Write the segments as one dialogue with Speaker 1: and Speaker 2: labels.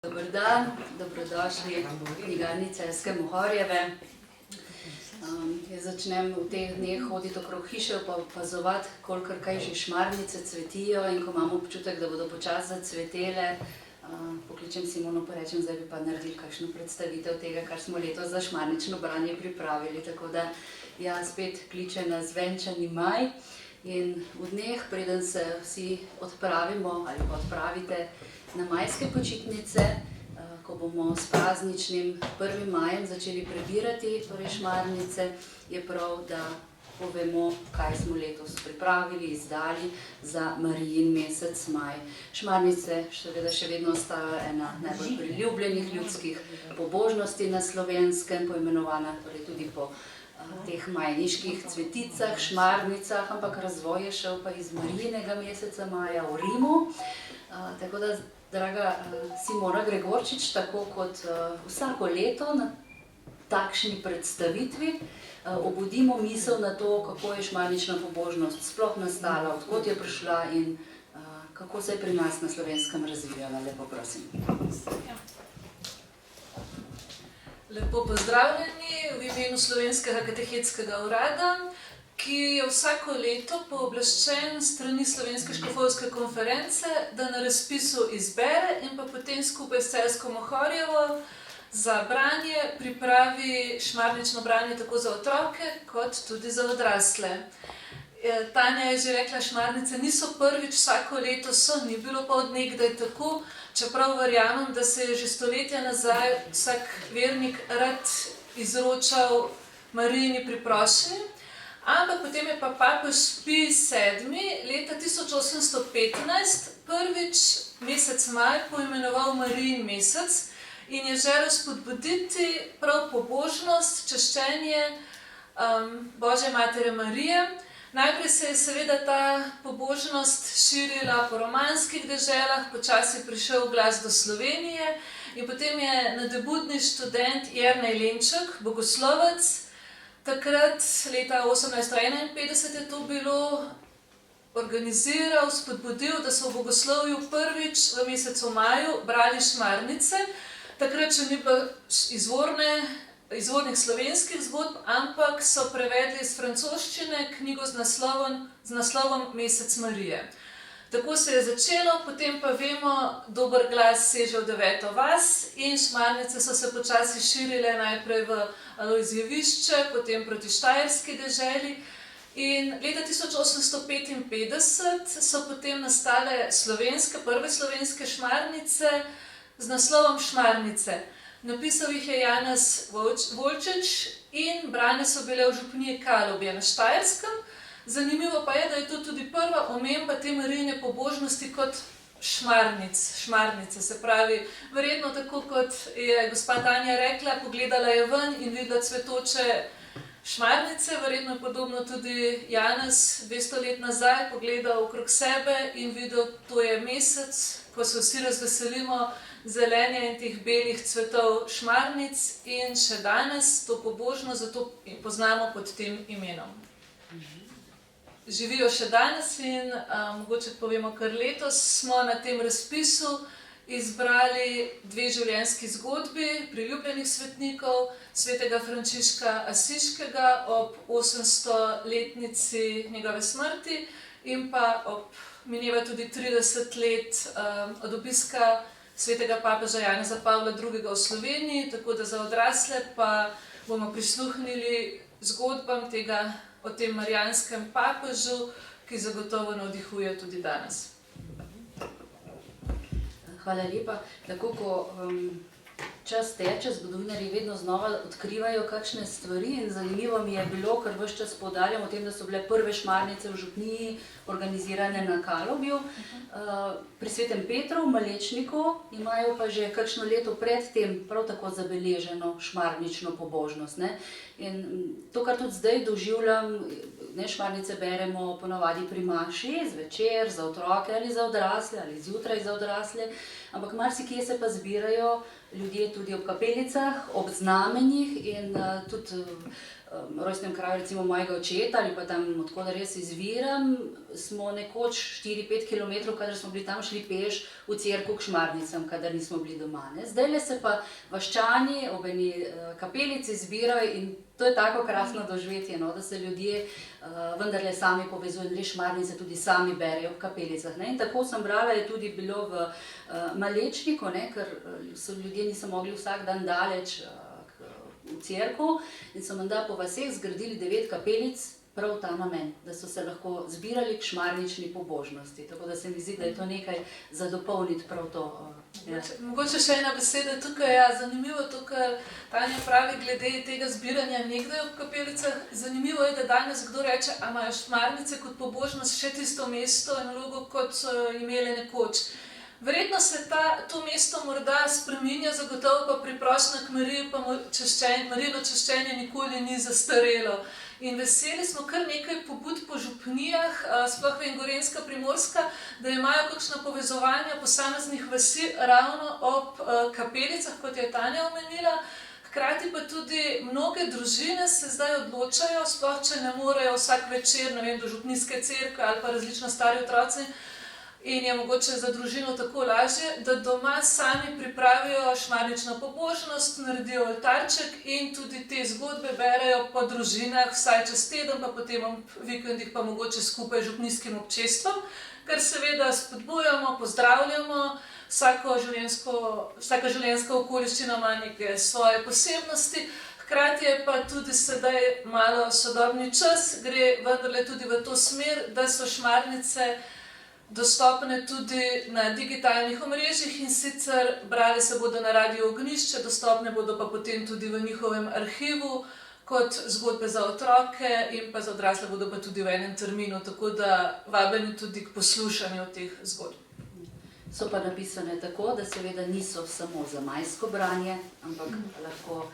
Speaker 1: Dober dan, dobrodošli v knjigarni Celjske Mohorjeve. Jaz začnem v teh dneh hoditi okrog hiše pa opazovati, kolikor kaj že šmarnice cvetijo, in ko imam občutek, da bodo počasi zacvetele, pokličem Simono pa rečem, zdaj bi pa naredili kakšno predstavitev tega, kar smo letos za šmarnično branje pripravili. Tako da ja, spet kliče na zvenčani maj. In v dneh, preden se vsi odpravimo ali pa odpravite na majske počitnice, ko bomo s prazničnim 1. majem začeli prebirati šmarnice, je prav, da povemo, kaj smo letos pripravili, izdali za Marijin mesec maj. Šmarnice seveda še vedno ostajajo ena najbolj priljubljenih ljudskih pobožnosti na Slovenskem, poimenovana torej tudi po teh majniških cveticah, šmarnicah, ampak razvoj je šel pa iz Marijinega meseca maja v Rimu. Tako da, draga Simona Gregorčič, tako kot vsako leto na takšni predstavitvi obudimo misel na to, kako je šmarnična pobožnost sploh nastala, odkot je prišla in kako se je pri nas na Slovenskem razvijala. Lepo prosim.
Speaker 2: Lepo pozdravljeni v imenu Slovenskega katehetskega urada, ki je vsako leto pooblaščen s strani Slovenske škofovske konference, da na razpisu izbere in pa potem skupaj s Celjsko Mohorjevo za branje pripravi šmarnično branje tako za otroke kot tudi za odrasle. Tanja je že rekla, šmarnice niso prvič, vsako leto so, ni bilo pa od nekdaj tako, čeprav verjamem, da se je že stoletja nazaj vsak vernik rad izročal Marijini priprošnji. Ampak potem je pa papež Pij VII. Leta 1815 prvič mesec maj poimenoval Marijin mesec in je želel spodbuditi prav pobožnost, čaščenje Božje Matere Marije. Najprej se je seveda ta pobožnost širila po romanskih deželah, počasi prišel glas do Slovenije in potem je nadebudni študent Jernej Lenček, bogoslovec, takrat leta 1851 je to bilo, organiziral, spodbudil, da so v bogoslovju prvič v mesecu maju brali šmarnice. Takrat še ni bilo izvornih slovenskih zgodb, ampak so prevedli iz francoščine knjigo z naslovom Mesec Marije. Tako se je začelo, potem pa vemo, dober glas seže v 9. vas in šmarnice so se počasi širile najprej v Alojzjevišče, potem proti Štajerski deželi. In leta 1855 so potem nastale prve slovenske šmarnice z naslovom Šmarnice. Napisal jih je Janez Volčič in brane so bile v župniji Kalobje na Štajerskem. Zanimivo pa je, da je to tudi prva omemba te Marijine pobožnosti kot šmarnice. Se pravi, verjetno tako kot je gospa Tanja rekla, pogledala je ven in videla cvetoče šmarnice, verjetno podobno tudi Janez 200 let nazaj pogledal okrog sebe in videl, to je mesec, ko se vsi razveselimo zelenja in teh belih cvetov šmarnic in še danes to pobožno, zato poznamo pod tem imenom. Živijo še danes in mogoče povemo, kar letos smo na tem razpisu izbrali 2 življenjski zgodbi priljubljenih svetnikov, svetega Frančiška Asiškega ob 800-letnici njegove smrti in pa mineva tudi 30 let od obiska svetega papeža Janeza Pavla II. V Sloveniji, tako da za odrasle pa bomo prisluhnili zgodbam o tem marijanskem papežu, ki zagotovo navdihuje tudi danes.
Speaker 1: Hvala lepa. Tako, ko čas teče, zgodovinarji vedno znova odkrivajo kakšne stvari in zanimivo mi je bilo, ker ves čas poudarjam o tem, da so bile prve šmarnice v župniji organizirane na Kalobju. Pri Svetem Petru v Malečniku imajo pa že kakšno leto pred tem prav tako zabeleženo šmarnično pobožnost. In to, kar tudi zdaj doživljam, šmarnice beremo ponavadi pri maši, zvečer, za otroke ali za odrasle, ali zjutraj za odrasle, ampak marsikje se pa zbirajo ljudje tudi ob kapelicah, ob znamenjih in tudi rojstnem kraju recimo mojega očeta ali pa tam, odkudar jaz izviram, smo nekoč 4-5 km, kadar smo bili tam, šli peš v cerkev k Šmarnicam, kadar nismo bili doma. Zdajle se pa vaščani ob eni kapelici zbirajo in to je tako krasno doživetje, no, da se ljudje vendarle sami povezujejo in res Šmarnice tudi sami berejo v kapelicah. In tako sem brala, je tudi bilo v Malečniku, ker so ljudje niso mogli vsak dan daleč v cerkev in so menda po vaseh zgradili 9 kapelic prav ta namen, da so se lahko zbirali k šmarnični pobožnosti. Tako da se mi zdi, da je to nekaj za dopolniti prav to.
Speaker 2: Mogoče še ena beseda tukaj, ja, zanimivo to, kar Tanja pravi glede tega zbiranja nekdaj v kapelicah. Zanimivo je, da danes kdo reče, a imajo Šmarnice kot pobožnost še tisto mesto in vlogo, kot so imele nekoč. Verjetno se to mesto morda spreminja, zagotovo pa priprošnja k Mariji, pa Marijino čaščenje nikoli ni zastarelo. In veseli smo kar nekaj pobud po župnijah, sploh v Gorenjska, Primorska, da imajo kakšna povezovanja posameznih vasi ravno ob kapelicah, kot je Tanja omenila. Hkrati pa tudi mnoge družine se zdaj odločajo, sploh če ne morejo vsak večer, ne vem, do župnijske cerkve ali pa različno stari otroci, in je mogoče za družino tako lažje, da doma sami pripravijo šmarnično pobožnost, naredijo oltarček in tudi te zgodbe berejo po družinah vsaj čez teden, pa potem ob vikendih pa mogoče skupaj z župnijskim občestvom, kar seveda spodbujamo, pozdravljamo. Vsaka življenjska okoliščina ima neke svoje posebnosti. Hkrati je pa tudi sedaj malo sodobni čas, gre vendarle tudi v to smer, da so Šmarnice dostopne tudi na digitalnih omrežjih in sicer brali se bodo na Radiu Ognjišče, dostopne bodo pa potem tudi v njihovem arhivu kot zgodbe za otroke in pa za odrasle bodo pa tudi v enem terminu, tako da vabeni tudi k poslušanju teh zgodb.
Speaker 1: So pa napisane tako, da seveda niso samo za majsko branje, ampak lahko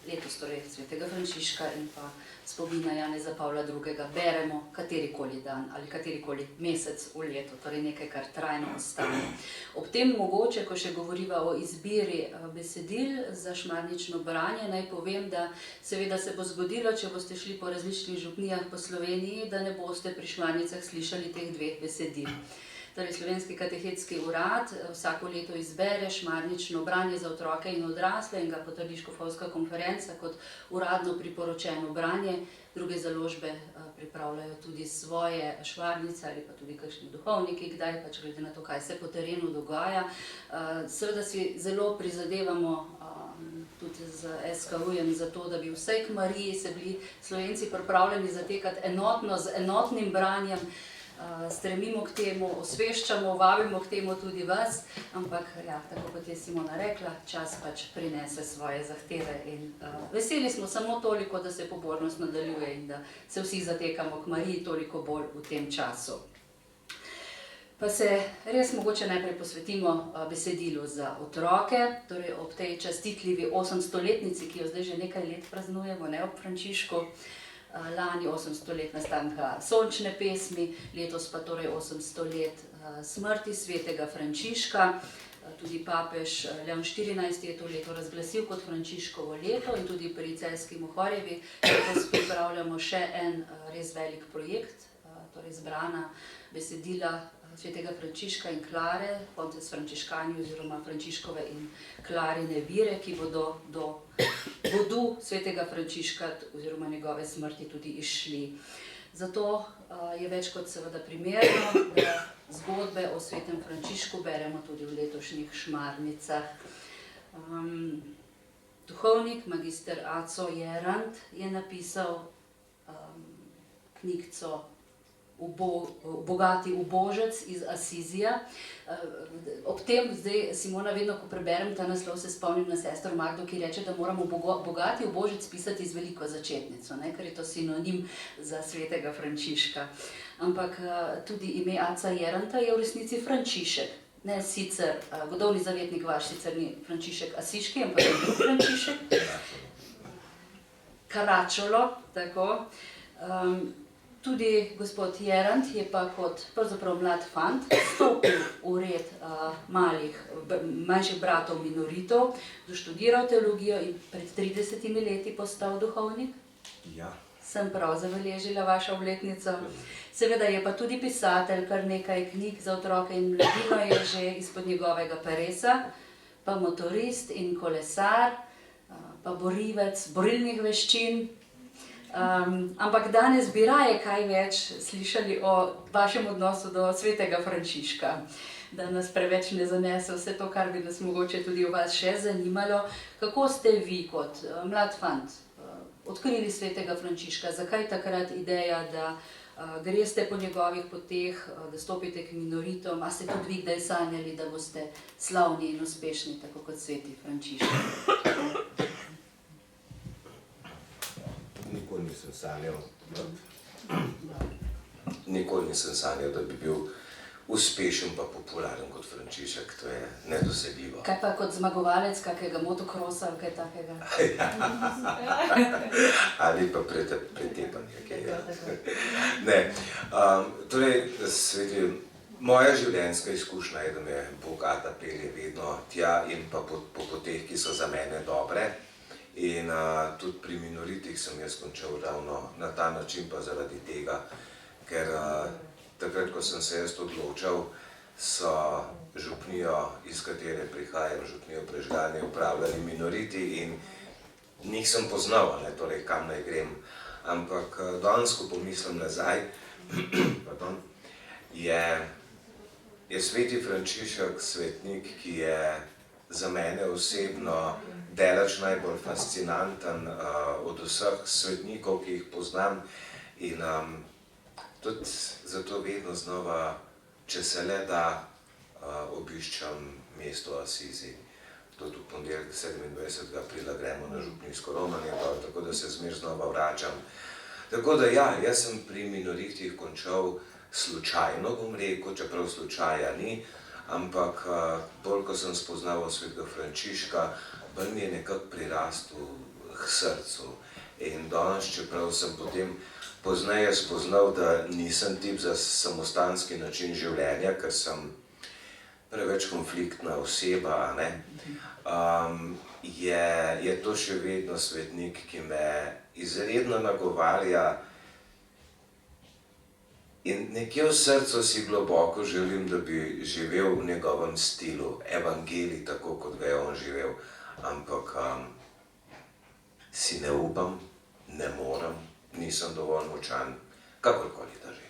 Speaker 1: letos torej svetega Frančiška in pa spomina Janeza Pavla II. Beremo katerikoli dan ali katerikoli mesec v letu, torej nekaj, kar trajno ostane. Ob tem mogoče, ko še govoriva o izbiri besedil za šmarnično branje, naj povem, da seveda se bo zgodilo, če boste šli po različnih župnijah po Sloveniji, da ne boste pri Šmarnicah slišali teh 2 besedil. Torej, Slovenski katehetski urad vsako leto izbere šmarnično branje za otroke in odrasle in ga potrdi škofovska konferenca kot uradno priporočeno branje. Druge založbe pripravljajo tudi svoje šmarnice ali pa tudi kakšni duhovniki, kdaj pač glede na to, kaj se po terenu dogaja. Seveda si zelo prizadevamo tudi z SKU-jem za to, da bi vsej k Mariji se bili Slovenci pripravljeni zatekati enotno z enotnim branjem. Stremimo k temu, osveščamo, vabimo k temu tudi vas, ampak ja, tako kot je Simona rekla, čas pač prinese svoje zahteve in veseli smo samo toliko, da se pobožnost nadaljuje in da se vsi zatekamo k Mariji toliko bolj v tem času. Pa se res mogoče najprej posvetimo besedilu za otroke, torej ob tej častitljivi 800-letnici, ki jo zdaj že nekaj let praznujemo, ne, ob Frančišku. Lani 800 let nastanka sončne pesmi, letos pa torej 800 let smrti svetega Frančiška. Tudi papež Leon XIV je to leto razglasil kot Frančiškovo leto in tudi pri Celjski Mohorjevi letos pripravljamo še en res velik projekt, torej zbrana besedila svetega Frančiška in Klare, Pontes Frančiškani oziroma Frančiškove in Klarine vire, ki bodo do vodu svetega Frančiška oziroma njegove smrti tudi izšli. Zato je več kot seveda primerno, da zgodbe o svetem Frančišku beremo tudi v letošnjih Šmarnicah. Duhovnik, magister Aco Jerant, je napisal knjigico Bogati ubožec iz Asizija. Ob tem, zdaj Simona, vedno, ko preberem ta naslov, se spomnim na sestro Magdo, ki reče, da moramo bogati ubožec pisati z veliko začetnico, ker je to sinonim za svetega Frančiška. Ampak tudi ime Aca Jeranta je v resnici Frančišek. Ne sicer, godovni zavetnik vaš sicer ni Frančišek Asiški, ampak je bil Frančišek. Karačolo, tako. Tudi gospod Jerant je pa kot pravzaprav mlad fant stopil v red manjših bratov minoritov, doštudiral teologijo in pred 30 leti postal duhovnik.
Speaker 3: Ja.
Speaker 1: Sem prav zabeležila vašo obletnico. Seveda je pa tudi pisatelj, kar nekaj knjig za otroke in mladino je že izpod njegovega peresa, pa motorist in kolesar, pa borivec borilnih veščin. Ampak danes bi raje kaj več slišali o vašem odnosu do svetega Frančiška, da nas preveč ne zanese vse to, kar bi nas mogoče tudi o vas še zanimalo. Kako ste vi kot mlad fant odkrili svetega Frančiška? Zakaj takrat ideja, da greste po njegovih poteh, da stopite k minoritom? A ste tudi vi kdaj sanjali, da boste slavni in uspešni, tako kot sveti Frančišek?
Speaker 3: Nikoli nisem sanjal, da bi bil uspešen pa popularen kot Frančišek, to je nedosegljivo.
Speaker 1: Kaj pa kot zmagovalec kakega motokrosa ali kaj takega?
Speaker 3: Ali pa pretepanje, kaj je. Ne, torej, sveti, moja življenjska izkušnja je, da me Bogata pelje vedno tja in pa po poteh, ki so za mene dobre. In tudi pri minoritih sem jaz končal ravno na ta način, pa zaradi tega, ker takrat, ko sem se jaz odločal, so župnijo, iz katere prihajam, župnijo Prežganje, upravljali minoriti in njih sem poznal, torej kam naj grem. Ampak danes, ko pomislim nazaj, je sveti Frančišek svetnik, ki je za mene osebno daleč najbolj fascinanten od vseh svetnikov, ki jih poznam. In tudi zato vedno znova, če se le da, obiščam mesto Asizi. Tudi v ponedeljek 27. aprila gremo na župnijsko romanje, tako da se zmer znova vračam. Tako da ja, jaz sem pri minoritih končal slučajno, bom rekel, čeprav slučaja ni, ampak bolj, ko sem spoznal svetega Frančiška, bolj mi je nekako prirastel k srcu. In danes, čeprav sem potem pozneje spoznal, da nisem tip za samostanski način življenja, ker sem preveč konfliktna oseba, je to še vedno svetnik, ki me izredno nagovarja. In nekje v srcu si globoko želim, da bi živel v njegovem stilu, evangelij, tako kot ga je on živel. Ampak si ne upam, ne morem, nisem dovolj močan, kakorkoli da že.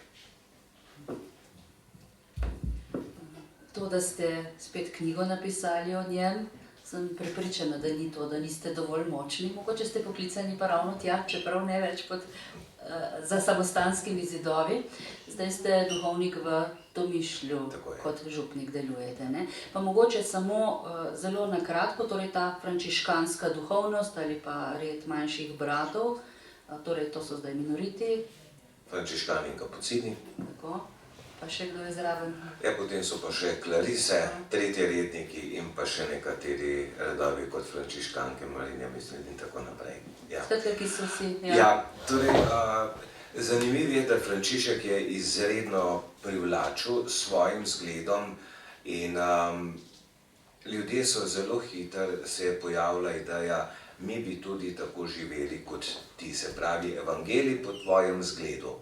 Speaker 1: To, da ste spet knjigo napisali o njem, sem prepričana, da ni to, da niste dovolj močni. Mogoče ste poklicani pa ravno tja, čeprav ne več za samostanskimi zidovi. Zdaj ste duhovnik v Tomišlju, kot župnik delujete. Pa mogoče samo zelo na kratko, torej ta frančiškanska duhovnost ali pa red manjših bratov, torej to so zdaj minoriti.
Speaker 3: Frančiškani in kapucini.
Speaker 1: Tako. Pa še kdo je zraven?
Speaker 3: Ja, potem so pa še klarise, tretje redniki in pa še nekateri redovi kot frančiškanke, Marinja, mislim, in tako naprej.
Speaker 1: Skratka, ki so si...
Speaker 3: Ja, torej, zanimiv je, da Frančišek je izredno privlačil s svojim zgledom in ljudje so zelo hitro, se je pojavila ideja, mi bi tudi tako živeli kot ti, se pravi, evangelij po tvojem zgledu.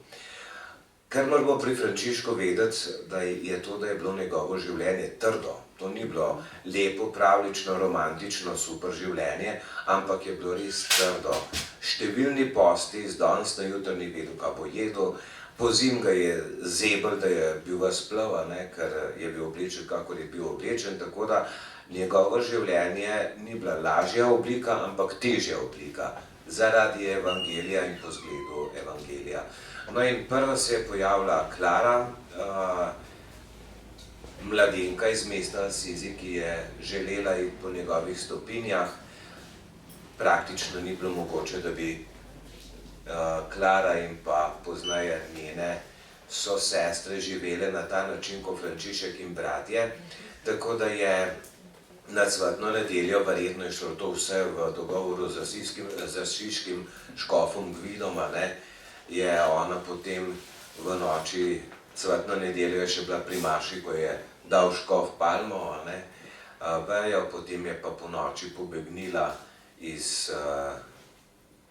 Speaker 3: Kar moramo pri Frančišku vedeti, da je to, da je bilo njegovo življenje trdo. To ni bilo lepo, pravlično, romantično, super življenje, ampak je bilo res trdo. Številni posti, z danes na jutro ni vedel, kaj bo jedel, pozim ga je zebel, da je bil ves plav, ker je bil oblečen, kakor je bil oblečen, tako da njegovo življenje ni bila lažja oblika, ampak težja oblika, zaradi evangelija in po zgledu evangelija. No in prva se je pojavila Klara, mladenka iz mesta Asizi, ki je želela iti po njegovih stopinjah. Praktično ni bilo mogoče, da bi Klara in pa pozneje njene sosestre živele na ta način kot Frančišek in bratje. Tako da je na cvetno nedeljo, verjetno je šlo to vse v dogovoru z asiškim škofom Gvidom, je ona potem v noči cvetno nedeljo je še bila pri maši, ko je dal škof palmo, vejo, potem je pa po noči pobegnila iz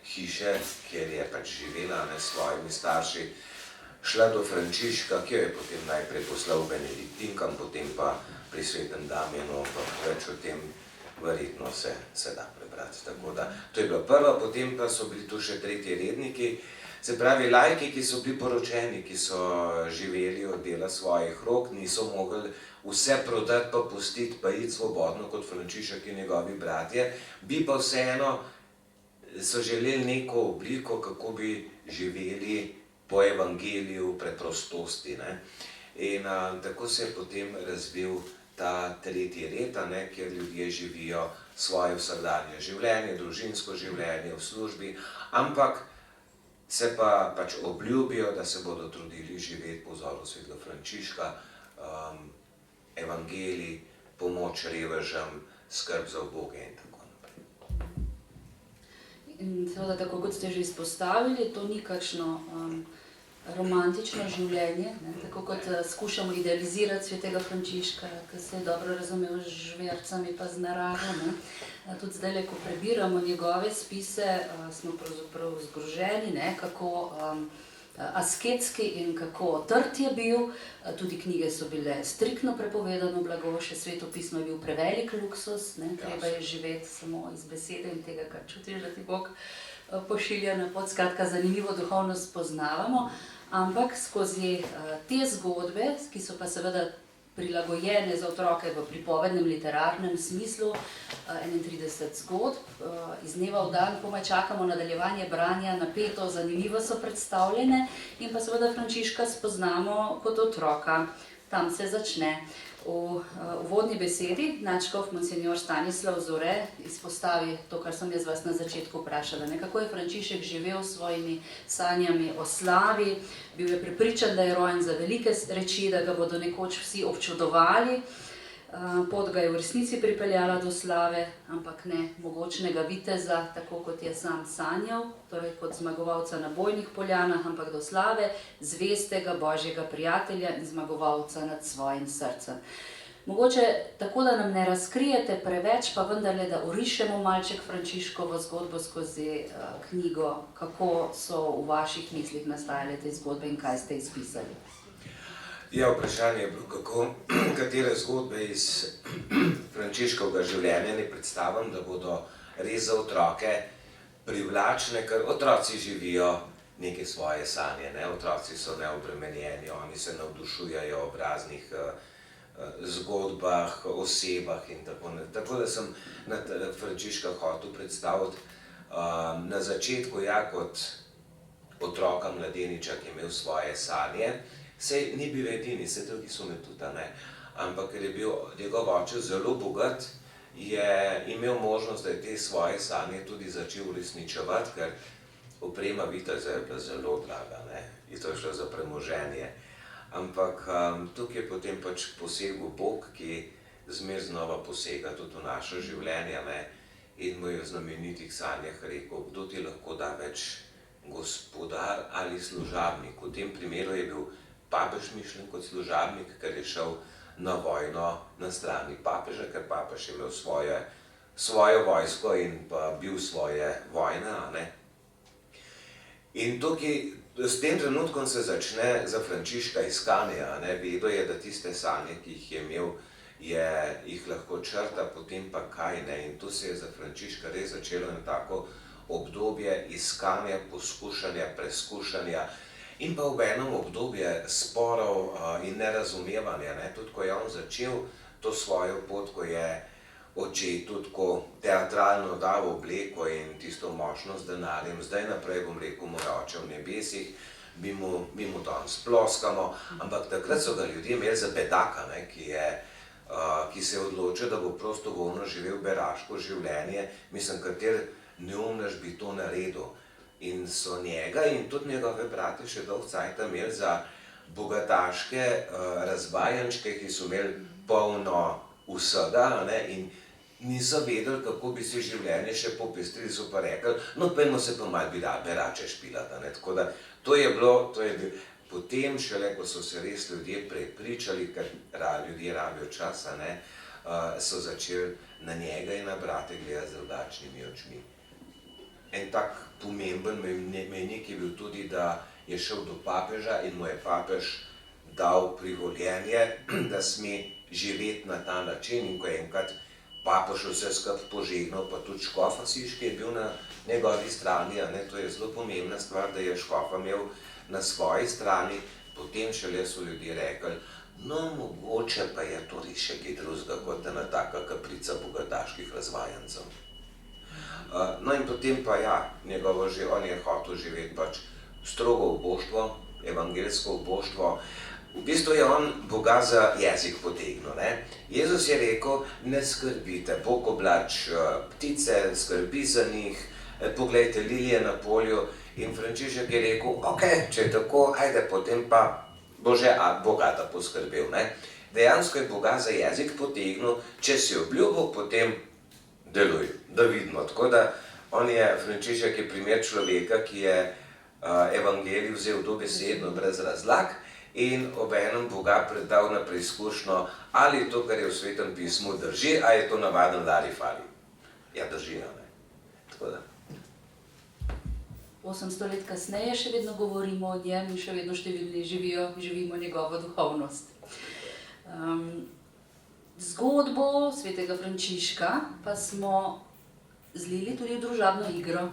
Speaker 3: hiše, kjer je pač živela s svojimi starši, šla do Frančiška, ki jo je potem najprej poslal benediktinkam, potem pa pri svetem Damjanu, ampak več o tem verjetno se da prebrati. Tako da, to je bila prva, potem pa so bili tu še tretji redniki, se pravi laiki, ki so bili poročeni, ki so živeli od dela svojih rok, niso mogli vse prodati pa pustiti, pa iti svobodno kot Frančišek in njegovi bratje, bi pa vseeno so želeli neko obliko, kako bi živeli po evangeliju preprostosti. In tako se je potem razvil ta tretji red, kjer ljudje živijo svoje vsakdanje življenje, družinsko življenje v službi, ampak se pa pač obljubijo, da se bodo trudili živeti po vzoru svetega Frančiška, evangelij, pomoč revežem, skrb za uboge in tako naprej.
Speaker 1: In seveda, tako kot ste že izpostavili, to ni kakšno romantično življenje, tako kot skušamo idealizirati svetega Frančiška, ki se je dobro razumel z žvercami pa z naravo. Tudi zdaj, ko prebiramo njegove spise, smo pravzaprav zgroženi, kako asketski in kako trd je bil. Tudi knjige so bile striktno prepovedano blago, še svetopismo je bil prevelik luksus, treba je živeti samo iz besede in tega, kar čutiš, da ti Bog pošilja na pot. Skratka, zanimivo duhovnost poznavamo, ampak skozi te zgodbe, ki so pa seveda prilagojene za otroke v pripovednem literarnem smislu, 31 zgodb, iz dneva v dan komaj čakamo nadaljevanje branja, napeto, zanimivo so predstavljene in pa seveda Frančiška spoznamo kot otroka. Tam se začne. V uvodni besedi nadškof monsignor Stanislav Zore izpostavi to, kar sem jaz vas na začetku vprašala. Kako je Frančišek živel s svojimi sanjami o slavi, bil je prepričan, da je rojen za velike reči, da ga bodo nekoč vsi občudovali. Pot ga je v resnici pripeljala do slave, ampak ne mogočnega viteza, tako kot je sam sanjal, torej kot zmagovalca na bojnih poljanah, ampak do slave, zvestega božjega prijatelja in zmagovalca nad svojim srcem. Mogoče tako, da nam ne razkrijete preveč, pa vendarle, da orišemo malček Frančiškovo zgodbo skozi knjigo, kako so v vaših mislih nastajale te zgodbe in kaj ste izpisali.
Speaker 3: Ja, vprašanje je bilo, katere zgodbe iz Frančiškovega življenja ne predstavim, da bodo res za otroke privlačne, ker otroci živijo neke svoje sanje, otroci so neobremenjeni, oni se navdušujejo ob raznih zgodbah, osebah in tako naprej. Tako da sem na Frančiška hotel predstaviti na začetku, kot otroka mladeniča, ki je imel svoje sanje. Sej ni bil edini, sej drugi so me tudi, ampak ker je bil njegov oče zelo bogat, je imel možnost, da je te svoje sanje tudi začel uresničevati, ker oprema viteza je bila zelo draga, in to je šlo za premoženje. Ampak tukaj je potem pač posegel Bog, ki zmeraj znova posega tudi v naše življenje, in mu je v znamenitih sanjah rekel, kdo ti lahko da več, gospodar ali služabnik. V tem primeru je bil papež mišljen kot služabnik, ker je šel na vojno na strani papeža, ker papež je imel svojo vojsko in pa bil svoje vojne. In tukaj, s tem trenutkom se začne za Frančiška iskanje, vedel je, da tiste sanje, ki jih je imel, jih lahko črta, potem pa kaj. In tu se je za Frančiška res začelo na tako obdobje iskanja, poskušanja, preskušanja, in pa v enem obdobje sporov in nerazumevanja. Tudi ko je on začel to svojo pot, ko je očetu tako teatralno dal obleko in tisto močno z denarjem, zdaj naprej bom rekel, moj oče v nebesih, mi mu danes ploskamo, ampak takrat so ga ljudje imeli za bedaka, ki se je odločil, da bo prostovoljno živel beraško življenje. Mislim, kater neumnež bi to naredil. In so njega in tudi njegove brate še dolgo cajta imeli za bogataške razbajančke, ki so imeli polno vsega, in niso vedeli, kako bi si življenje še popestrili, so pa rekli, no, pojmo se pa malo berače špilati. Tako da to je bilo, potem šele, ko so se res ljudje prepričali, ker ljudje rabijo časa, so začeli na njega in na brate gledati z drugačnimi očmi. en tak pomemben mejnik je bil tudi, da je šel do papeža in mu je papež dal privoljenje, da sme živeti na ta način. In ko je enkrat papež vse skupaj požegnal, pa tudi škof asiški je bil na njegovi strani, to je zelo pomembna stvar, da je škof imel na svoji strani, potem šele so ljudje rekli, no, mogoče pa je to res še kaj drugega kot ena taka kaprica bogataških razvajancev. No in potem pa ja, on je hotel živeti pač strogo oboštvo, evangelsko oboštvo. V bistvu je on Boga za jezik potegnil. Jezus je rekel, ne skrbite, Bog oblač ptice, skrbi za njih, poglejte lilije na polju. In Frančišek je rekel, ok, če je tako, ajde, potem pa bo že Boga da poskrbel. Dejansko je Boga za jezik potegnil, če si obljubil, potem deluj, da vidimo. Tako da Frančišek je primer človeka, ki je evangelij vzel dobesedno brez razlag in obenem Boga predal na preizkušnjo, ali to, kar je v Svetem pismu, drži, ali je to navaden larifari. Ja, drži, tako da.
Speaker 1: 800 let kasneje še vedno govorimo o njem in še vedno številni živimo njegovo duhovnost. Zgodbo svetega Frančiška pa smo zlili tudi v družabno igro.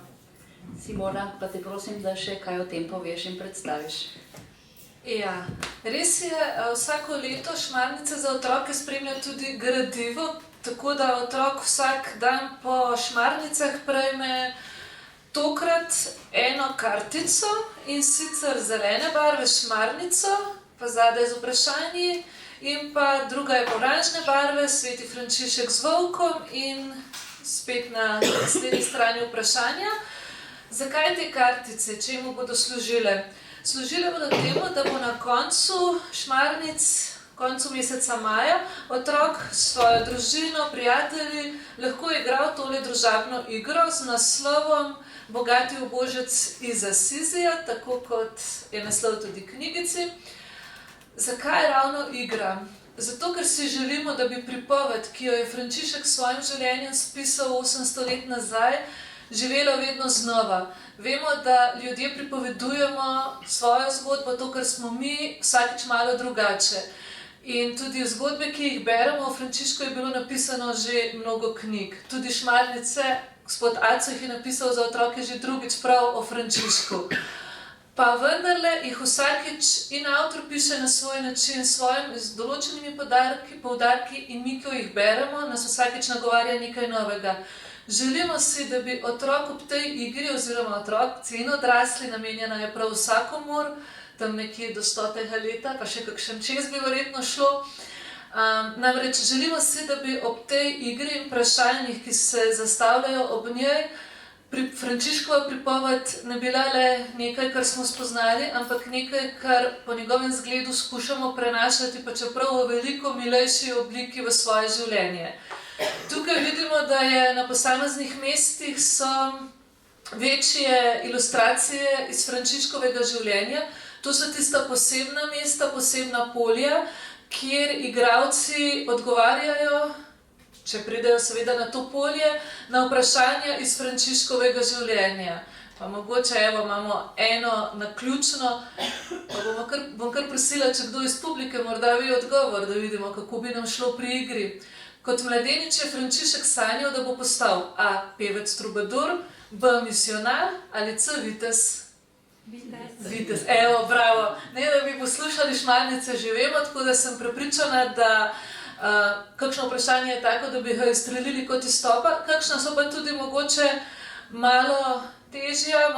Speaker 1: Simona, pa te prosim, da še kaj o tem poveš in predstaviš.
Speaker 2: Ja, res je, vsako leto Šmarnice za otroke spremlja tudi gradivo, tako da otrok vsak dan po Šmarnicah prejme tokrat eno kartico, in sicer zelene barve Šmarnico, pa zadaj z vprašanji, in pa druga je oranžne barve, sveti Frančišek z volkom in spet na naslednji strani vprašanja. Zakaj te kartice, čemu bodo služile? Služile bodo temu, da bo na koncu Šmarnic, koncu meseca maja, otrok s svojo družino, prijatelji lahko igral tole družabno igro z naslovom Bogati ubožec iz Asizija, tako kot je naslov tudi knjigici. Zakaj ravno igra? Zato, ker si želimo, da bi pripoved, ki jo je Frančišek s svojim življenjem spisal 800 let nazaj, živela vedno znova. Vemo, da ljudje pripovedujemo svojo zgodbo, to, kar smo mi, vsakič malo drugače. In tudi zgodbe, ki jih beremo o Frančišku, je bilo napisano že mnogo knjig. Tudi Šmarnice, gospod Aco jih je napisal za otroke že drugič prav o Frančišku. Pa vendarle jih vsakič in avtor piše na svoj način, z določenimi poudarki, in mi, ko jih beremo, nas vsakič nagovarja nekaj novega. Želimo si, da bi otrok ob tej igri, oziroma otroci in odrasli, namenjena je prav vsakomur, tam nekje do 100. leta, pa še kakšen čez bi verjetno šlo. Namreč želimo si, da bi ob tej igri in vprašanjih, ki se zastavljajo ob njej, Frančiškova pripoved ne bila le nekaj, kar smo spoznali, ampak nekaj, kar po njegovem zgledu skušamo prenašati, pa čeprav v veliko milejši obliki v svoje življenje. Tukaj vidimo, da je na posameznih mestih so večje ilustracije iz Frančiškovega življenja. To so tista posebna mesta, posebna polja, kjer igralci odgovarjajo, če pridejo seveda na to polje, na vprašanja iz Frančiškovega življenja. Pa mogoče, imamo eno naključno, pa bom kar prosila, če kdo iz publike morda ve odgovor, da vidimo, kako bi nam šlo pri igri. Kot mladenič je Frančišek sanjal, da bo postal A. pevec trubadur, B. misionar ali C. vitez. Vitez, bravo. Ne, da bi poslušali Šmarnice že vemo, tako da sem prepričana, da kakšno vprašanje je tako, da bi ga izstrelili kot iz topa, kakšna so pa tudi mogoče malo težja,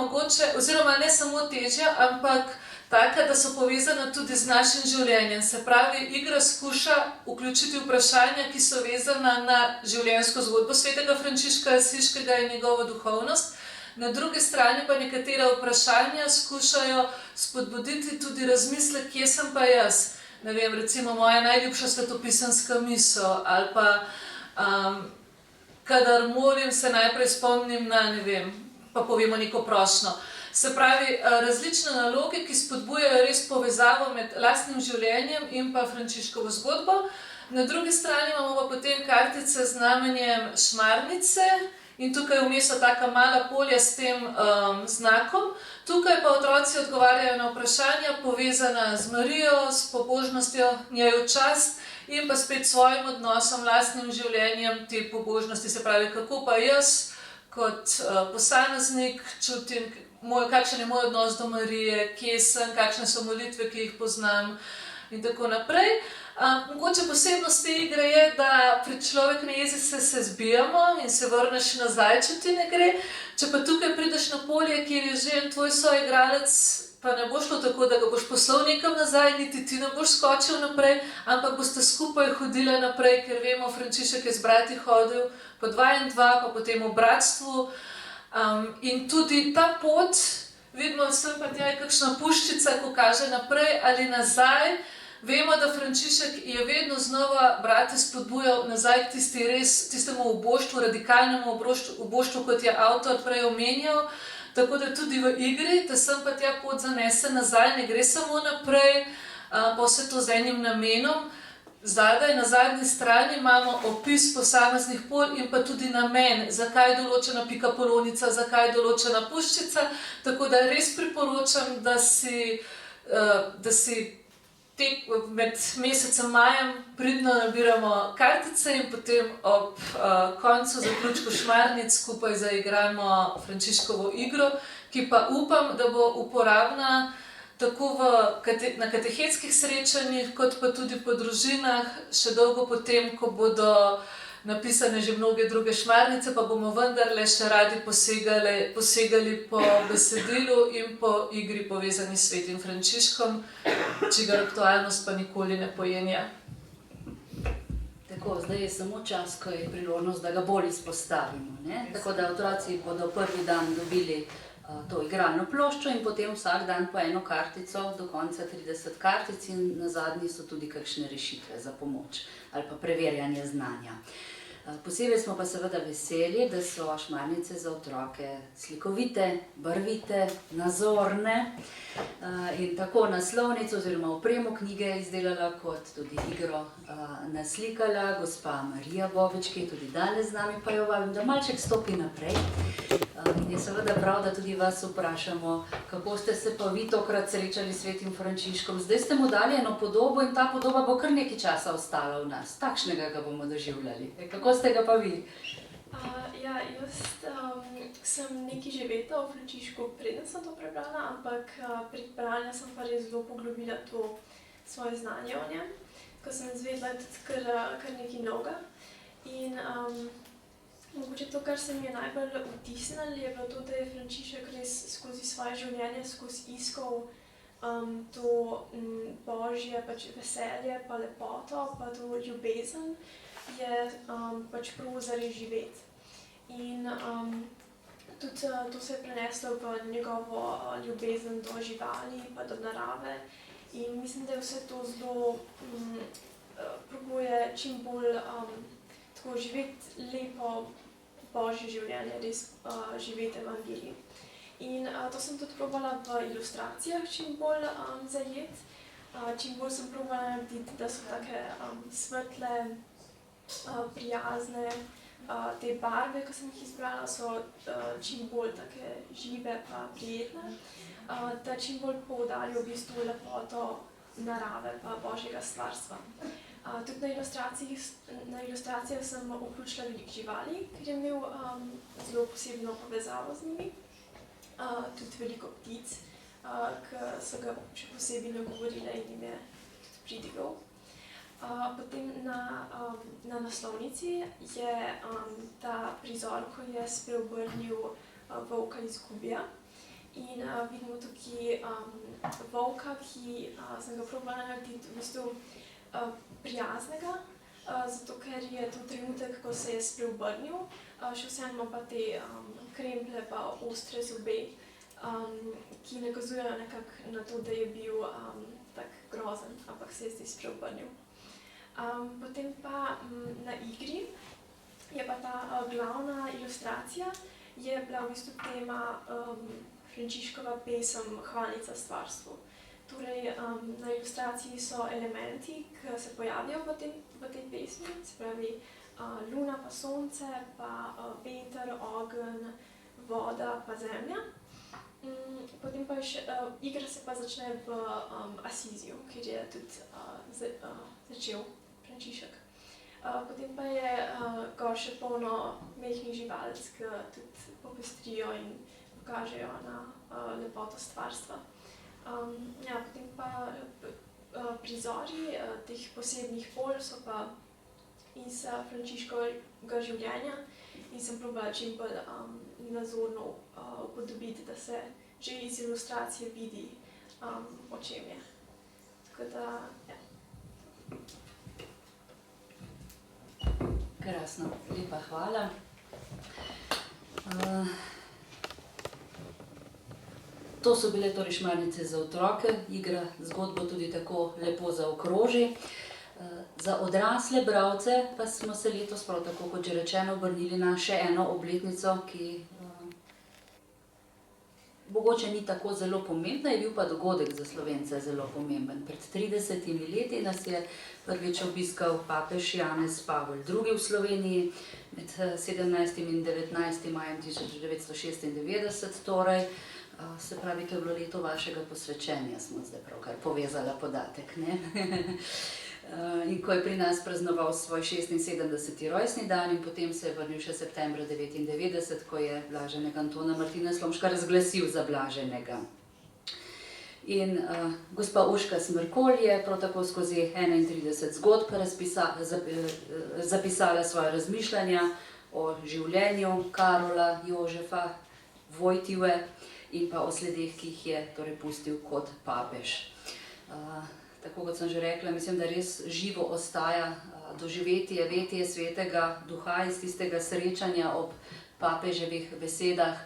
Speaker 2: oziroma ne samo težja, ampak taka, da so povezana tudi z našim življenjem. Se pravi, igra skuša vključiti vprašanja, ki so vezana na življenjsko zgodbo svetega Frančiška Asiškega in njegovo duhovnost. Na drugi strani pa nekatera vprašanja skušajo spodbuditi tudi razmislek, kje sem pa jaz. Ne vem, recimo moja najljubša svetopisanska misel, ali pa kadar molim, se najprej spomnim na, ne vem, pa povemo neko prošnjo. Se pravi, različne naloge, ki spodbujajo res povezavo med lastnim življenjem in pa Frančiškovo zgodbo. Na drugi strani imamo pa potem kartice z znamenjem Šmarnice in tukaj vmes so taka mala polja s tem znakom. Tukaj pa otroci odgovarjajo na vprašanja povezana z Marijo, s pobožnostjo njej v čast in pa spet svojim odnosom, lastnim življenjem te pobožnosti, se pravi, kako pa jaz kot posameznik čutim, kakšen je moj odnos do Marije, kje sem, kakšne so molitve, ki jih poznam in tako naprej. Mogoče posebnost te igre je, da pri Človek na jezi se zbijamo in se vrneš nazaj, če ti ne gre. Če pa tukaj prideš na polje, kjer je že tvoj soigralec, pa ne bo šlo tako, da ga boš poslal nekam nazaj, niti ti ne boš skočil naprej, ampak boste skupaj hodili naprej, ker vemo, Frančišek je z brati hodil po 2 in 2, pa potem v bratstvu. In tudi ta pot, vidimo, sem pa tja je kakšna puščica, ko kaže naprej ali nazaj. Vemo, da Frančišek je vedno znova brate spodbujal nazaj k tistemu oboštvu, radikalnemu oboštvu, kot je avtor prej omenjal. Tako da tudi v igri, da sem pa tja pot zanese nazaj, ne gre samo naprej, pa vse to z enim namenom. Zadaj, na zadnji strani imamo opis posameznih polj in pa tudi namen, zakaj je določena pikapolonica, zakaj je določena puščica. Tako da res priporočam, da si med mesecem majem pridno nabiramo kartice in potem ob koncu zaključku šmarnic skupaj zaigramo Frančiškovo igro, ki pa upam, da bo uporabna tako na katehetskih srečanjih, kot pa tudi po družinah, še dolgo potem, ko bodo napisane že mnoge druge šmarnice, pa bomo vendarle še radi posegali po besedilu in po igri povezani s svetim Frančiškom, čigar aktualnost pa nikoli ne pojenja.
Speaker 1: Tako, zdaj je samo čas, ko je priložnost, da ga bolj izpostavimo, ne? Tako da otroci bodo prvi dan dobili to igralno ploščo in potem vsak dan po eno kartico, do konca 30 kartic in na zadnji so tudi kakšne rešitve za pomoč ali pa preverjanje znanja. Posebej smo pa seveda veseli, da so šmarnice za otroke slikovite, barvite, nazorne in tako naslovnico oziroma opremo knjige izdelala, kot tudi igro naslikala gospa Marija Bobič, ki je tudi danes z nami, pa jo vabim, da malček stopi naprej. In je seveda prav, da tudi vas vprašamo, kako ste se pa vi tokrat srečali s svetim Frančiškom. Zdaj ste mu dali eno podobo in ta podoba bo kar nekaj časa ostala v nas. Takšnega ga bomo doživljali. Kako ste ga pa vi?
Speaker 4: Ja, jaz sem nekaj že vedela o Frančišku, preden sem to prebrala, ampak prek branja sem pa res zelo poglobila to svoje znanje o njem, ko sem izvedela tudi kar nekaj novega. In mogoče to, kar se mi je najbolj vtisnilo, je bilo to, da je Frančišek res skozi svoje življenje, skozi iskal to božje veselje, pa lepoto, pa to ljubezen je pač prav zares živeti. In tudi to se je preneslo v njegovo ljubezen do živali, pa do narave. In mislim, da je vse to zelo probuje čim bolj tako živeti lepo božje življenje, res živeti evangelij. In to sem tudi probala v ilustracijah čim bolj zajeti. Čim bolj sem probala narediti, da so take svetle, prijazne. Te barve, ki sem jih izbrala, so čim bolj take žive pa prijetne, da čim bolj poudarjajo v bistvu lepoto narave pa božjega stvarstva. Tudi na ilustracijah sem vključila veliko živali, ker je imel zelo posebno povezavo z njimi. Tudi veliko ptic, ki so ga še posebej nagovorile in jim je tudi pridigal. Potem na naslovnici je ta prizor, ko je spreobrnil volka iz Gubija. In vidimo tukaj volka, ki sem ga probala narediti v bistvu prijaznega, zato ker je to trenutek, ko se je spreobrnil, še vseeno ima pa te kremplje pa ostre zobe, ki nakazujejo nekako na to, da je bil tak grozen, ampak se je zdaj spreobrnil. Potem pa na igri je pa ta glavna ilustracija, je bila v bistvu tema Frančiškova pesem Hvalnica stvarstvu. Torej, na ilustraciji so elementi, ki se pojavijo v tej pesmi, se pravi luna pa sonce, pa veter, ogenj, voda pa zemlja. Potem pa igra se pa začne v Asiziju, kjer je tudi začel Frančišek. Potem pa je gor še polno mehkih živalic, ki tudi popestrijo in pokažejo na lepoto stvarstva. Potem pa prizori teh posebnih pol so pa iz Frančiškovega življenja in sem probala čim bolj nazorno upodobiti, da se že iz ilustracije vidi, o čem je. Tako da, ja.
Speaker 1: Krasno, lepa hvala. To so bile torej Šmarnice za otroke, igra zgodbo tudi tako lepo zaokroži. Za odrasle bralce pa smo se letos prav tako, kot že rečeno, obrnili na še eno obletnico, ki mogoče ni tako zelo pomembna, je bil pa dogodek za Slovence zelo pomemben. Pred 30 leti nas je prvič obiskal papež Janez Pavel II. V Sloveniji med 17. in 19. majem 1996 torej. Se pravi, to je bilo leto vašega posvečenja, smo zdaj pravkar povezala podatek, ne? In ko je pri nas praznoval svoj 76. rojstni dan in potem se je vrnil še septembra 1999, ko je blaženega Antona Martina Slomška razglasil za blaženega. In gospa Urška Smrkolj je prav tako skozi 31 zgodb zapisala svoje razmišljanja o življenju Karola, Jožefa, Vojtive in pa o sledeh, ki jih je torej pustil kot papež. Tako kot sem že rekla, mislim, da res živo ostaja doživetje, vetje svetega duha iz tistega srečanja ob papeževih besedah.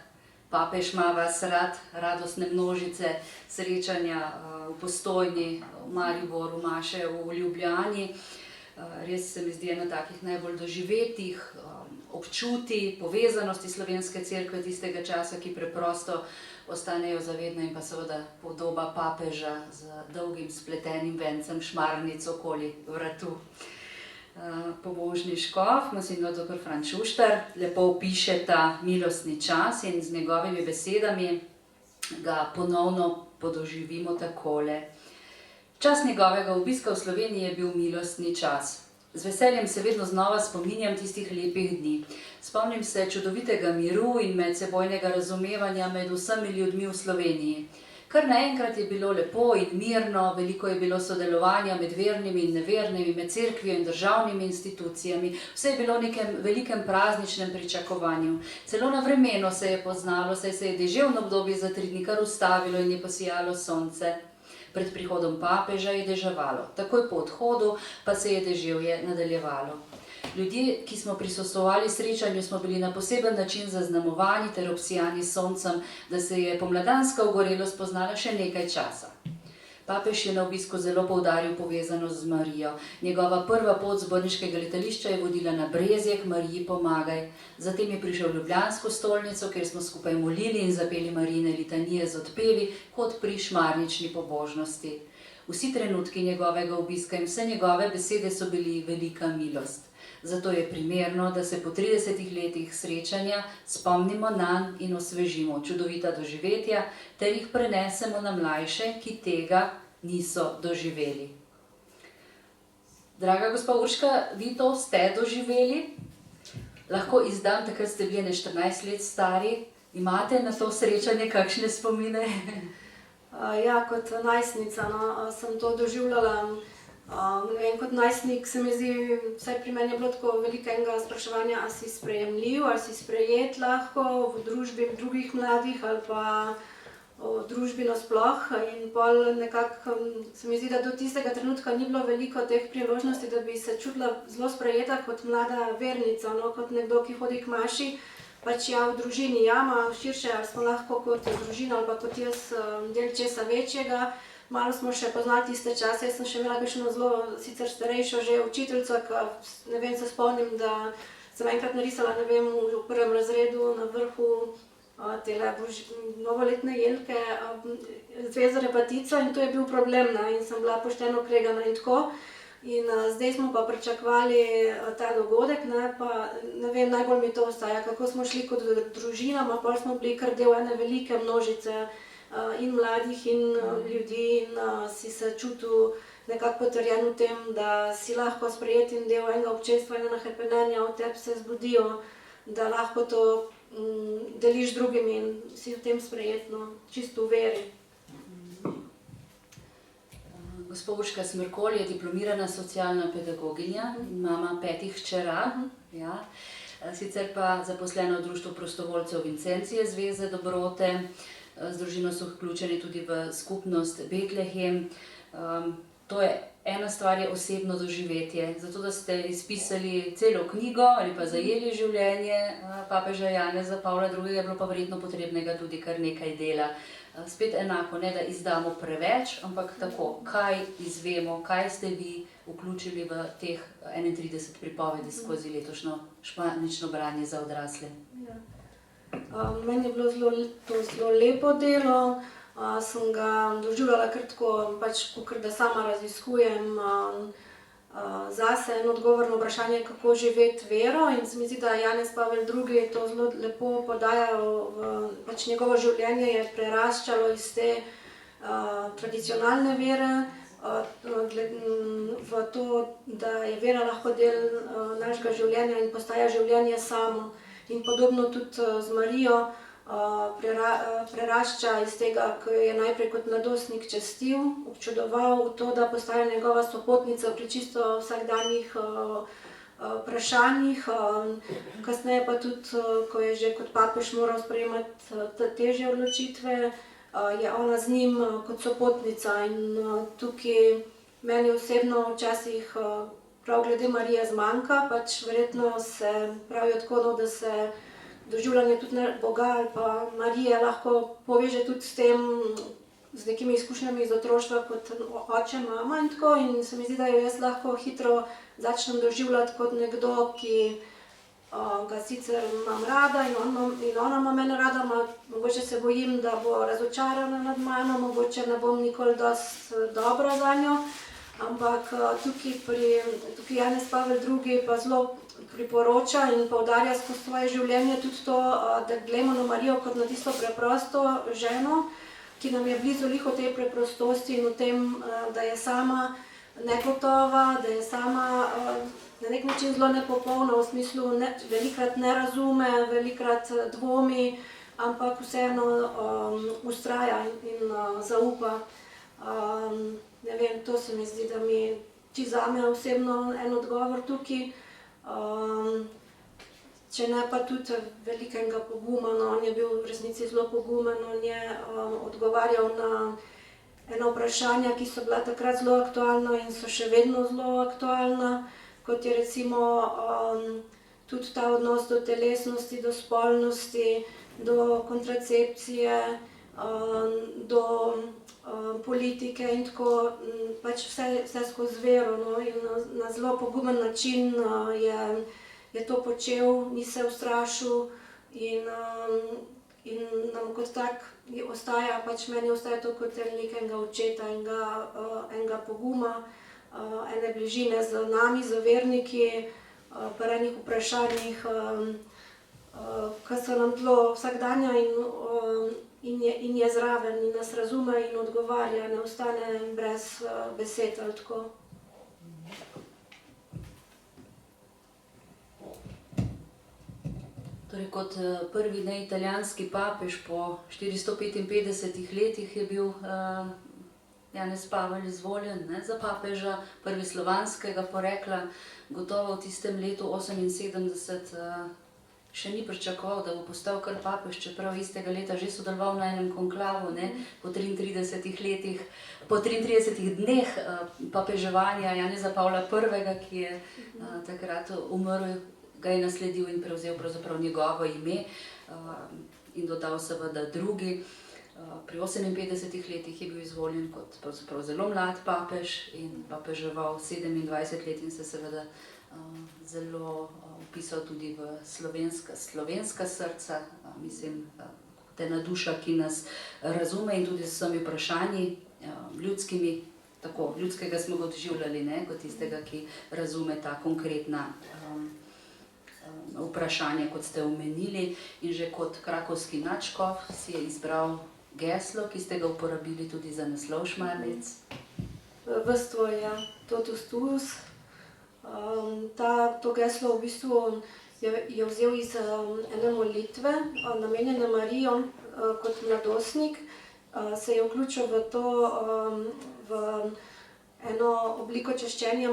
Speaker 1: Papež ima vas rad, radostne množice, srečanja v Postojni, v Mariboru, maše v Ljubljani. Res se mi zdi ena takih najbolj doživetih občutij, povezanosti slovenske cerkve tistega časa, ki preprosto ostanejo zavedne, in pa seveda podoba papeža z dolgim spletenim vencem šmarnic okoli vratu. Pobožni škof, monsignor dr. Franc Šuštar, lepo opiše ta milostni čas in z njegovimi besedami ga ponovno podoživimo takole. Čas njegovega obiska v Sloveniji je bil milostni čas. Z veseljem se vedno znova spominjam tistih lepih dni. Spomnim se čudovitega miru in medsebojnega razumevanja med vsemi ljudmi v Sloveniji. Kar naenkrat je bilo lepo in mirno, veliko je bilo sodelovanja med vernimi in nevernimi, med cerkvijo in državnimi institucijami, vse je bilo v nekem velikem prazničnem pričakovanju. Celo na vremenu se je poznalo, saj se je deževno obdobje za 3 dni kar ustavilo in je posijalo sonce. Pred prihodom papeža je deževalo, takoj po odhodu pa se je deževje nadaljevalo. Ljudje, ki smo prisostvovali srečanju, smo bili na poseben način zaznamovani ter obsijani s soncem, da se je pomladanska ogorelost poznala še nekaj časa. Papež je na obisku zelo poudaril povezanost z Marijo. Njegova prva pot z bolniškega letališča je vodila na Brezje, k Mariji pomagaj. Zatem je prišel v Ljubljansko stolnico, kjer smo skupaj molili in zapeli Marijine litanije z odpevi, kot pri šmarnični pobožnosti. Vsi trenutki njegovega obiska in vse njegove besede so bili velika milost. Zato je primerno, da se po 30 letih srečanja spomnimo nanj in osvežimo čudovita doživetja, ter jih prenesemo na mlajše, ki tega niso doživeli. Draga gospa Urška, vi to ste doživeli? Lahko izdam, takrat ste bili 14 let stari. Imate na to srečanje kakšne spomine?
Speaker 5: Ja, kot najstnica sem to doživljala. Kot najstnik se mi zdi, vsaj pri meni je bilo tako velikega spraševanja, ali si sprejemljiv, ali si sprejet lahko v družbi drugih mladih ali pa v družbi nasploh. In pol nekako se mi zdi, da do tistega trenutka ni bilo veliko teh priložnosti, da bi se čutila zelo sprejeta kot mlada vernica, kot nekdo, ki hodi k maši. Pač ja, v družini jama, širše, ali smo lahko kot družina ali pa kot jaz del česa večjega. Malo smo še poznali tiste čase, jaz sem še imela kakšno zelo sicer starejšo že učiteljico, ne vem, se spomnim, da sem enkrat narisala, ne vem, v 1. razredu na vrhu tele novoletne jelke zvezo repatico in to je bil problem, in sem bila pošteno kregana in tako. In zdaj smo pa pričakovali ta dogodek, ne, pa ne vem, najbolj mi to ostaja, kako smo šli kot družina, pa smo bili kar del ene velike množice in mladih in ljudi in si se čutil nekako potrjen v tem, da si lahko sprejet in del enega občestva in enega hepenenja v tebi se zbudijo, da lahko to deliš drugim in si v tem sprejetno, čisto v veri.
Speaker 1: Gospa Urška Smrkolj je diplomirana socialna pedagoginja, mama 5 hčera, ja. Sicer pa zaposlena v Društvu prostovoljcev Vincencije Zveze dobrote. Z družino so vključeni tudi v skupnost Betlehem. To je ena stvar, je osebno doživetje. Zato, da ste izpisali celo knjigo ali pa zajeli življenje papeža Janeza Pavla II, je bilo pa verjetno potrebnega tudi kar nekaj dela. Spet enako, ne da izdamo preveč, ampak tako, kaj izvemo, kaj ste vi vključili v teh 31 pripovedi skozi letošnjo španično branje za odrasle.
Speaker 5: Ja. Meni je bilo to zelo lepo delo, sem ga doživljala kar tako, pač kakor da sama raziskujem zase eno odgovor na vprašanje, kako živeti vero, in se mi zdi, da Janez Pavel II to zelo lepo podajal, pač njegovo življenje je preraščalo iz te tradicionalne vere v to, da je vera lahko del našega življenja in postaja življenje samo. In podobno tudi z Marijo prerašča iz tega, ko je najprej kot mladostnik častil, občudoval to, da postaja njegova sopotnica pri čisto vsakdanjih vprašanjih. Kasneje pa tudi, ko je že kot papež moral sprejemati težje odločitve, je ona z njim kot sopotnica. In tukaj meni osebno včasih prav glede Marije zmanjka, pač verjetno se pravijo tako, da se doživljanje tudi Boga ali pa Marije lahko poveže tudi s tem, z nekimi izkušnjami iz otroštva kot oče, mama in tako. In se mi zdi, da jo jaz lahko hitro začnem doživljati kot nekdo, ki ga sicer imam rada in ona ima mene rada, mogoče se bojim, da bo razočarana nad mano, mogoče ne bom nikoli dosti dobra za njo. Ampak tukaj Janez Pavel II pa zelo priporoča in poudarja skozi svoje življenje tudi to, da gledamo na Marijo kot na tisto preprosto ženo, ki nam je blizu v tej preprostosti in v tem, da je sama negotova, da je sama na nek način zelo nepopolna, v smislu velikrat ne razume, velikrat dvomi, ampak vseeno vztraja in zaupa. Ne vem, to se mi zdi, da mi zame osebno en odgovor tukaj. Če ne pa tudi velikega poguma, on je bil v resnici zelo pogumen, on je odgovarjal na ena vprašanja, ki so bila takrat zelo aktualna in so še vedno zelo aktualna, kot je recimo tudi ta odnos do telesnosti, do spolnosti, do kontracepcije, do politike in tako, pač vse skozi vero, no, in na zelo pogumen način je to počel, ni se ustrašil in nam kot tak ostaja, pač meni ostaja to kot nekega očeta, enega poguma, ene bližine z nami, z verniki, pri enih vprašanjih, ki so nam tlo vsakdanja in je zraven in nas razume in odgovarja, ne ostane brez besed ali tako.
Speaker 1: Torej, kot prvi neitalijanski papež po 455 letih je bil Janez Pavel izvoljen za papeža, prvi slovanskega porekla. Gotovo v tistem letu 78 še ni pričakoval, da bo postal kar papež, čeprav istega leta že sodeloval na enem konklavu, po 33 letih, po 33 dneh papeževanja Janeza Pavla I, ki je takrat umrl, ga je nasledil in prevzel pravzaprav njegovo ime in dodal seveda drugi. Pri 58 letih je bil izvoljen kot pravzaprav zelo mlad papež in papeževal 27 let in se seveda zelo vpisal tudi v slovenska srca, mislim, kot ena duša, ki nas razume in tudi s vsemi vprašanji ljudskimi tako ljudskega smo ga doživljali, ne, kot tistega, ki razume ta konkretna vprašanja, kot ste omenili. In že kot krakovski nadškof si je izbral geslo, ki ste ga uporabili tudi za naslov šmarnic.
Speaker 5: Vrstvo je Totus Tuus. To geslo v bistvu je vzel iz ene molitve, namenjene Marijo kot mladostnik. Se je vključil v to, v eno obliko češčenja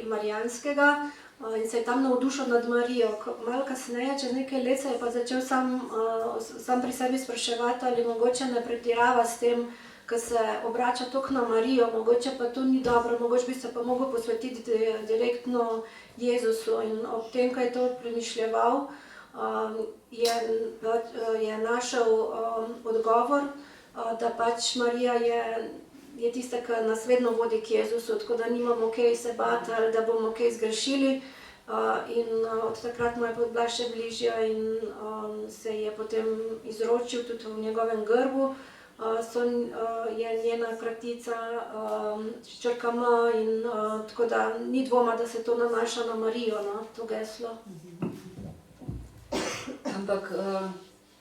Speaker 5: marijanskega in se je tam navdušil nad Marijo. Malo kasneje, čez nekaj let, se je pa začel sam pri sebi spraševati, ali mogoče ne pretirava s tem, ko se obrača toliko na Marijo, mogoče pa to ni dobro, mogoče bi se pa mogel posvetiti direktno Jezusu. In ob tem, ko je to premišljeval, je našel odgovor, da pač Marija je tista, ki nas vedno vodi k Jezusu, tako da nimamo kaj se bati ali da bomo kaj zgrešili. In od takrat mu je bila še bližja in se je potem izročil tudi v njegovem grbu. Je njena kratica črka M in tako da ni dvoma, da se to nanaša na Marijo, no, to geslo.
Speaker 1: Ampak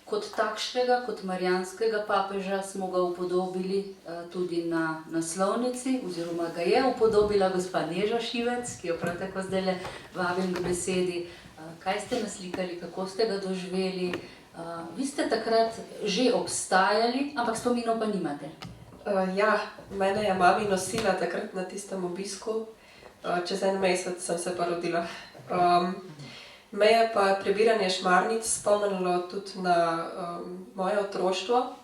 Speaker 1: kot takšnega, kot marijanskega papeža smo ga upodobili tudi na naslovnici, oziroma ga je upodobila gospa Neža Šivec, ki jo prav tako zdajle vabim k besedi. Kaj ste naslikali, kako ste ga doživeli? Vi ste takrat že obstajali, ampak spominov pa nimate.
Speaker 6: Ja, mene je mami nosila takrat na tistem obisku. Čez en mesec sem se pa rodila. Me je pa prebiranje šmarnic spomnilo tudi na moje otroštvo,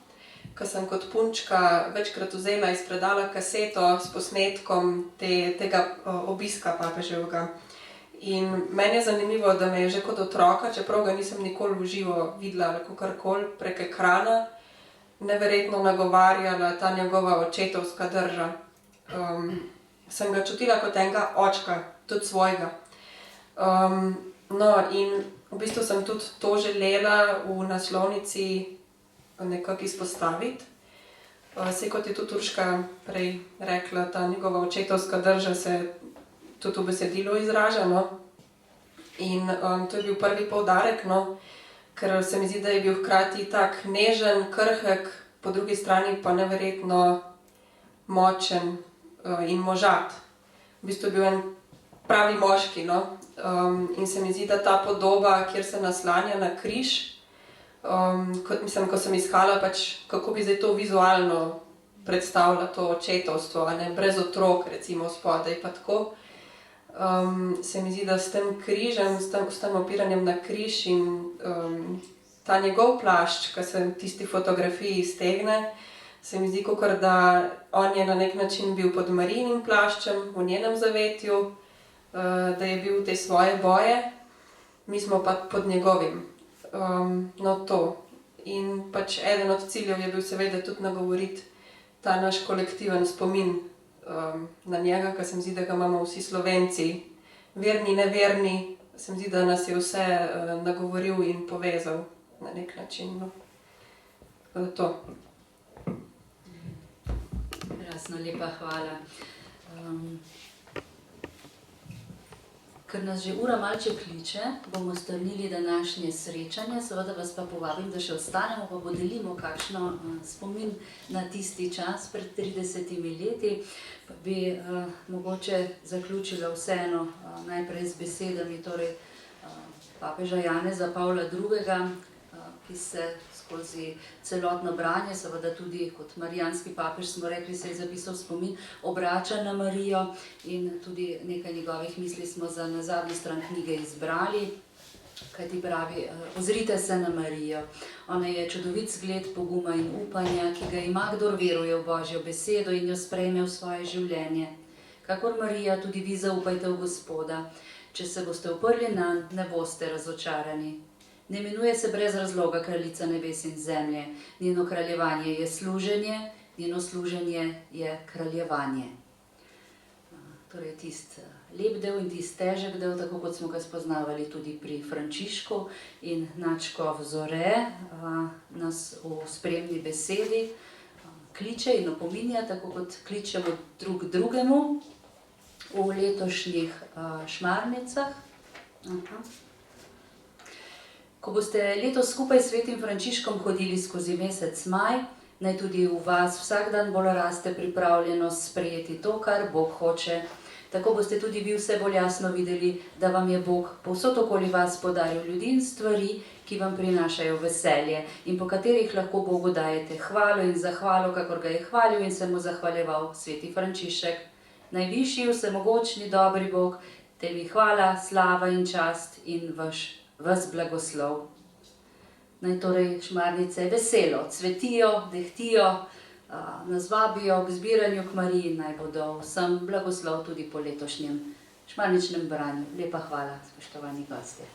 Speaker 6: ko sem kot punčka večkrat vzela iz predala kaseto s posnetkom tega obiska papeževega. In meni je zanimivo, da me je že kot otroka, čeprav ga nisem nikoli v živo videla ali kakorkoli prek ekrana, neverjetno nagovarjala ta njegova očetovska drža. Sem ga čutila kot enega očka, tudi svojega. No, in v bistvu sem tudi to želela v naslovnici nekako izpostaviti. Saj kot je tudi Urška prej rekla, ta njegova očetovska drža se tudi v besedilu izraža, no. In to je bil prvi poudarek, no, ker se mi zdi, da je bil hkrati tak nežen, krhek, po drugi strani pa neverjetno močen in možat. V bistvu je bil en pravi moški, no. In se mi zdi, da ta podoba, kjer se naslanja na križ, ko sem iskala pač, kako bi zdaj to vizualno predstavila to očetovstvo, a ne, brez otrok recimo spodaj pa tako. Se mi zdi, da s tem križem, s tem opiranjem na križ in ta njegov plašč, ki se v tisti fotografiji iztegne, se mi zdi, kakor da on je na nek način bil pod Marijinim plaščem v njenem zavetju, da je bil te svoje boje, mi smo pa pod njegovim. No to. In pač eden od ciljev je bil seveda tudi nagovoriti ta naš kolektiven spomin na njega, ker se mi zdi, da ga imamo vsi Slovenci, verni, neverni, se mi zdi, da nas je vse nagovoril in povezal na nek način. No. Tako da to.
Speaker 1: Krasno, lepa hvala. Ker nas že ura malce kliče, bomo strnili današnje srečanje, seveda vas pa povabim, da še ostanemo, pa podelimo kakšno spomin na tisti čas pred 30 leti. Pa bi mogoče zaključila vseeno najprej z besedami torej papeža Janeza Pavla II., ki se skozi celotno branje, seveda tudi kot marijanski papež, smo rekli, se je zapisal spomin, obrača na Marijo in tudi nekaj njegovih misli smo za na zadnji stran knjige izbrali, kajti pravi, ozrite se na Marijo. Ona je čudovit zgled poguma in upanja, ki ga ima, kdor veruje v Božjo besedo in jo sprejme v svoje življenje. Kakor Marija, tudi vi zaupajte v Gospoda. Če se boste uprli nanj, ne boste razočarani. Ne imenuje se brez razloga kraljica nebes in zemlje. Njeno kraljevanje je služenje, njeno služenje je kraljevanje. Torej tisti lep del in tisti težek del, tako kot smo ga spoznavali tudi pri Frančišku in nadškof Zore, nas v spremni besedi kliče in opominja, tako kot kličemo drug drugemu v letošnjih šmarnicah. Aha. Ko boste letos skupaj s svetim Frančiškom hodili skozi mesec maj, naj tudi v vas vsak dan bolj raste pripravljenost sprejeti to, kar Bog hoče. Tako boste tudi vi vse bolj jasno videli, da vam je Bog povsod okoli vas podaril ljudi in stvari, ki vam prinašajo veselje in po katerih lahko Bogu dajete hvalo in zahvalo, kakor ga je hvalil in se mu zahvaljeval sveti Frančišek. Najvišji, vsemogočni, dobri Bog, tebi hvala, slava in čast in vas blagoslov. Naj torej šmarnice veselo cvetijo, dehtijo, nas vabijo k zbiranju k Mariji, naj bodo vsem blagoslov tudi po letošnjem šmarničnem branju. Lepa hvala, spoštovani gostje.